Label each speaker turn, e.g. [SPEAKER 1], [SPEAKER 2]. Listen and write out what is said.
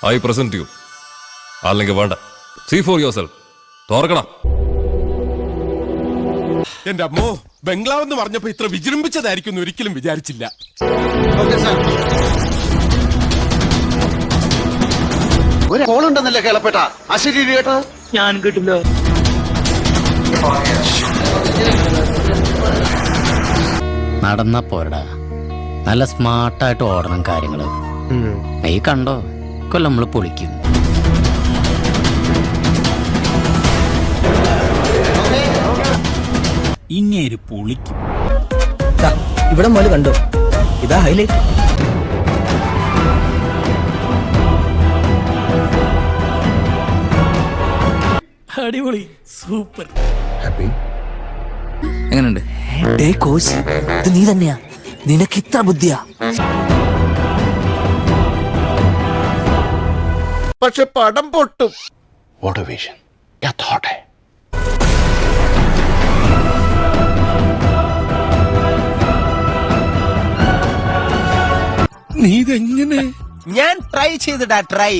[SPEAKER 1] I present you. അല്ലെങ്കിൽ വേണ്ട, see for your self. തുറക്കണം.
[SPEAKER 2] എന്റെ അമ്മോ, ബംഗ്ലാവ് എന്ന് പറഞ്ഞപ്പോ ഇത്ര വിജൃംഭിച്ചതായിരിക്കും ഒരിക്കലും വിചാരിച്ചില്ല.
[SPEAKER 3] ഒരു കോളുണ്ടെന്നല്ലേ കേളപ്പെട്ട അശരീരി കേട്ടോ?
[SPEAKER 4] ഞാൻ കേട്ടില്ല.
[SPEAKER 5] നടന്ന പോരടാ, നല്ല സ്മാർട്ടായിട്ട് ഓടണം കാര്യങ്ങള്. നീ കണ്ടോ, കൊല്ലം നമ്മള് പൊളിക്കും.
[SPEAKER 4] ഇങ്ങേര് പൊളിക്കും.
[SPEAKER 6] ഇവിടെ മോല് കണ്ടോ, ഇതാ ഹൈലൈറ്റ്.
[SPEAKER 4] അടിപൊളി, സൂപ്പർ.
[SPEAKER 6] എങ്ങനെയുണ്ട്? കോച്ച്, ഇത് നീ തന്നെയാ? നിനക്ക് ഇത്ര ബുദ്ധിയാ?
[SPEAKER 3] പക്ഷെ പടം പൊട്ടും. വാട്ട് എ വിഷൻ, യാ തോട്ടെ.
[SPEAKER 2] നീ ഇതെങ്ങനെ?
[SPEAKER 3] ഞാൻ ട്രൈ ചെയ്തിടാ, ട്രൈ.